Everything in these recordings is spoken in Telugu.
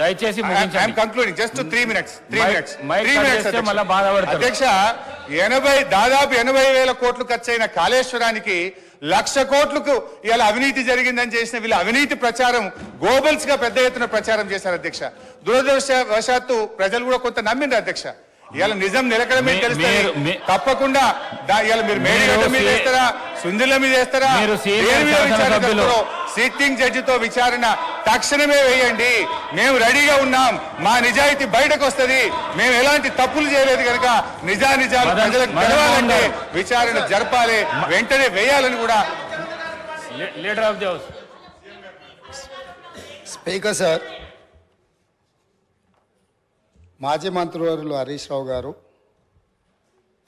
దయచేసి ఐఎమ్ కంక్లూడింగ్ జస్ట్ 3 minutes అధ్యక్ష దాదాపు 80,000 కోట్లు ఖర్చయిన కాళేశ్వరానికి 1,00,000 కోట్లకు ఇలా అవినీతి జరిగిందని చేసిన వీళ్ళ అవినీతి ప్రచారం గోబల్స్ గా పెద్ద ఎత్తున ప్రచారం చేశారు అధ్యక్ష. దురదృష్టవశాత్తు ప్రజలు కూడా కొంత నమ్మిండ్రు అధ్యక్ష. ఇవాళ నిజం నిలకడమే తెలుస్తుంది. తప్పకుండా ఇవాళ మీరు మేడిగడ్డ మీద వేస్తారా, సుందిల్ల మీద వేస్తారా, సిట్టింగ్ జడ్జితో విచారణ తక్షణమే వేయండి. మేము రెడీగా ఉన్నాం. మా నిజాయితీ బయటకు వస్తుంది. మేము ఎలాంటి తప్పులు చేయలేదు కనుక నిజాలు ప్రజలకు తెలవాలంటే విచారణ జరపాలి, వెంటనే వేయాలని కూడా leader of the house. Speaker sir, మాజీ మంత్రివర్యులు హరీష్ రావు గారు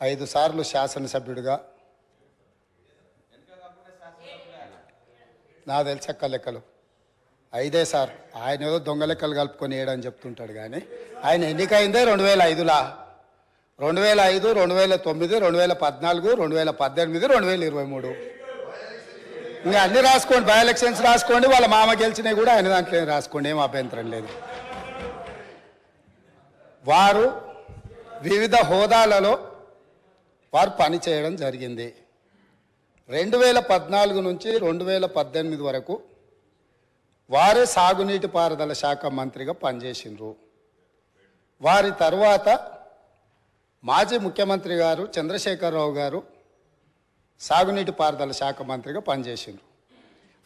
5 సార్లు శాసనసభ్యుడిగా, నా తెలిసక్క లెక్కలు 5 సార్, ఆయన ఏదో దొంగ లెక్కలు కలుపుకొని వేయడని చెప్తుంటాడు. కానీ ఆయన ఎన్నికైందే 2005లో, 2005, 2009, 2014, 2018, 2023. ఇంకా అన్ని రాసుకోండి, బై ఎలక్షన్స్ రాసుకోండి, వాళ్ళ మామ గెలిచినవి కూడా ఆయన దాంట్లో రాసుకోండి, ఏం అభ్యంతరం లేదు. వారు వివిధ హోదాలలో వారు పనిచేయడం జరిగింది. 2014 నుంచి 2018 వరకు వారే సాగునీటి పారుదల శాఖ మంత్రిగా పనిచేసిండ్రు. వారి తర్వాత మాజీ ముఖ్యమంత్రి గారు చంద్రశేఖరరావు గారు సాగునీటి పారుదల శాఖ మంత్రిగా పనిచేసిండ్రు.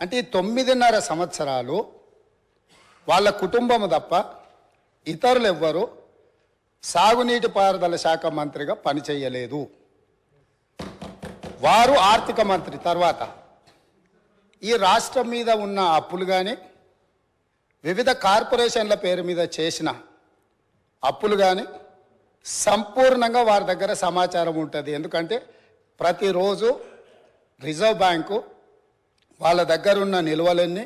అంటే ఈ 9.5 సంవత్సరాలు వాళ్ళ కుటుంబం తప్ప ఇతరులు ఎవ్వరు సాగునీటి పారుదల శాఖ మంత్రిగా పనిచేయలేదు. వారు ఆర్థిక మంత్రి తర్వాత ఈ రాష్ట్రం మీద ఉన్న అప్పులు కానీ, వివిధ కార్పొరేషన్ల పేరు మీద చేసిన అప్పులు కానీ సంపూర్ణంగా వారి దగ్గర సమాచారం ఉంటుంది. ఎందుకంటే ప్రతిరోజు రిజర్వ్ బ్యాంకు వాళ్ళ దగ్గర ఉన్న నిల్వలన్నీ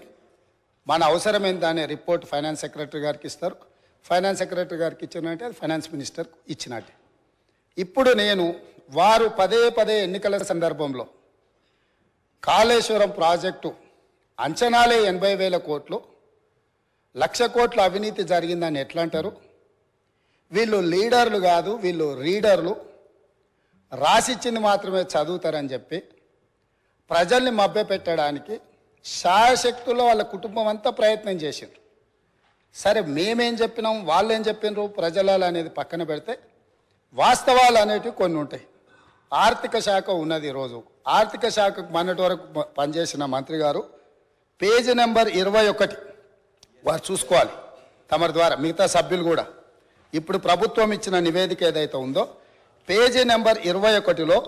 మన అవసరం ఎంత అనే రిపోర్ట్ ఫైనాన్స్ సెక్రటరీ గారికి ఇస్తారు. ఫైనాన్స్ సెక్రటరీ గారికి ఇచ్చినట్టే అది ఫైనాన్స్ మినిస్టర్ ఇచ్చినట్టే. ఇప్పుడు నేను వారు పదే ఎన్నికల సందర్భంలో కాళేశ్వరం ప్రాజెక్టు అంచనాలే 80,000 కోట్లు, 1,00,000 కోట్ల అవినీతి జరిగిందని ఎట్లా అంటారు? వీళ్ళు లీడర్లు కాదు, వీళ్ళు రీడర్లు, రాసిచ్చింది మాత్రమే చదువుతారని చెప్పి ప్రజల్ని మభ్యపెట్టడానికి శాయశక్తుల్లో వాళ్ళ కుటుంబం అంతా ప్రయత్నం చేసిండ్రు. సరే, మేమేం చెప్పినాం, వాళ్ళు ఏం చెప్పినారు, ప్రజలు అనేది పక్కన పెడితే వాస్తవాలు అనేటివి కొన్ని ఉంటాయి. ఆర్థిక శాఖ ఉన్నది. ఈరోజు ఆర్థిక శాఖకు మొన్నటి వరకు పనిచేసిన మంత్రి గారు పేజీ నెంబర్ 21 వారు చూసుకోవాలి తమరి ద్వారా, మిగతా సభ్యులు కూడా. ఇప్పుడు ప్రభుత్వం ఇచ్చిన నివేదిక ఏదైతే ఉందో పేజీ నెంబర్ 21లో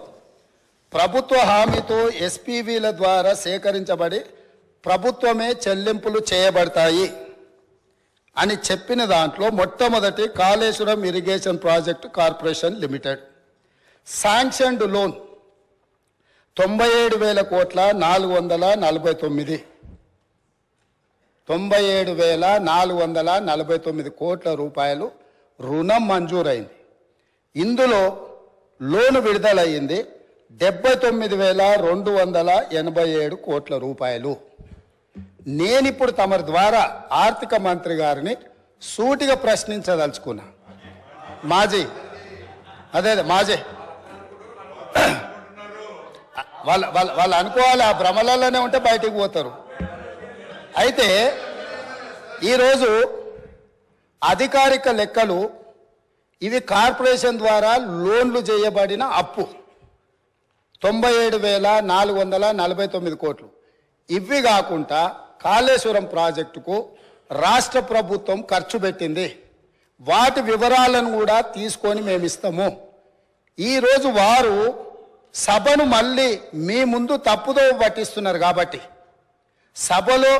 ప్రభుత్వ హామీతో ఎస్పీవీల ద్వారా సేకరించబడి ప్రభుత్వమే చెల్లింపులు చేయబడతాయి అని చెప్పిన దాంట్లో మొట్టమొదటి Kaleshwaram irrigation project corporation limited sanctioned loan 97,000 కోట్ల 449 97,449 కోట్ల రూపాయలు రుణం మంజూరైంది. ఇందులో లోను విడుదలయ్యింది 79,287 కోట్ల రూపాయలు. నేనిప్పుడు తమరి ద్వారా ఆర్థిక మంత్రి గారిని సూటిగా ప్రశ్నించదలుచుకున్నా. మాజీ వాళ్ళు అనుకోవాలి, ఆ భ్రమలలోనే ఉంటే బయటికి పోతారు. అయితే ఈరోజు అధికారిక లెక్కలు ఇవి కార్పొరేషన్ ద్వారా లోన్లు చేయబడిన అప్పు 97,449 కోట్లు. ఇవి కాకుండా కాళేశ్వరం ప్రాజెక్టుకు రాష్ట్ర ప్రభుత్వం ఖర్చు పెట్టింది. వాటి వివరాలను కూడా తీసుకొని మేము ఇస్తాము. ఈరోజు వారు సభను మళ్ళీ మీ ముందు తప్పుదో పట్టిస్తున్నారు. కాబట్టి సభలో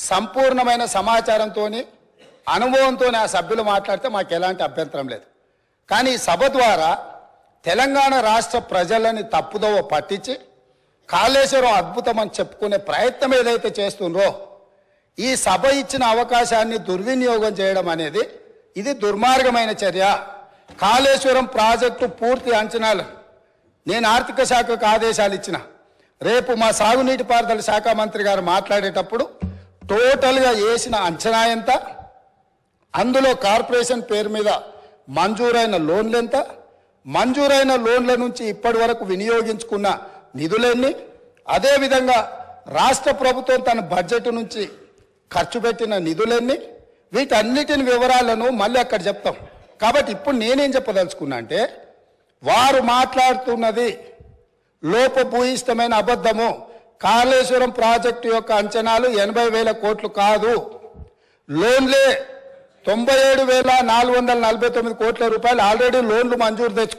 సంపూర్ణమైన సమాచారంతో, అనుభవంతో ఆ సభ్యులు మాట్లాడితే మాకు ఎలాంటి అభ్యంతరం లేదు. కానీ ఈ సభ ద్వారా తెలంగాణ రాష్ట్ర ప్రజలని తప్పుదోవ పట్టించి కాళేశ్వరం అద్భుతం అని చెప్పుకునే ప్రయత్నం ఏదైతే చేస్తుండ్రో, ఈ సభ ఇచ్చిన అవకాశాన్ని దుర్వినియోగం చేయడం అనేది ఇది దుర్మార్గమైన చర్య. కాళేశ్వరం ప్రాజెక్టు పూర్తి అంచనాలు నేను ఆర్థిక శాఖకు ఆదేశాలు ఇచ్చిన. రేపు మా సాగునీటి పారుదల శాఖ మంత్రి గారు మాట్లాడేటప్పుడు టోటల్గా వేసిన అంచనా ఎంత, అందులో కార్పొరేషన్ పేరు మీద మంజూరైన లోన్లు ఎంత, మంజూరైన లోన్ల నుంచి ఇప్పటి వరకు వినియోగించుకున్న నిధులెన్ని, అదేవిధంగా రాష్ట్ర ప్రభుత్వం తన బడ్జెట్ నుంచి ఖర్చు పెట్టిన నిధులెన్ని, వీటన్నిటిని వివరాలను మళ్ళీ అక్కడ చెప్తాం. కాబట్టి ఇప్పుడు నేనేం చెప్పదలుచుకున్నా అంటే, వారు మాట్లాడుతున్నది లోపభూయిష్టమైన అబద్ధము. కాళేశ్వరం ప్రాజెక్టు యొక్క అంచనాలు 80,000 కోట్లు కాదు, లోన్లే 97,449 కోట్ల రూపాయలు ఆల్రెడీ లోన్లు మంజూరు తెచ్చుకున్నారు.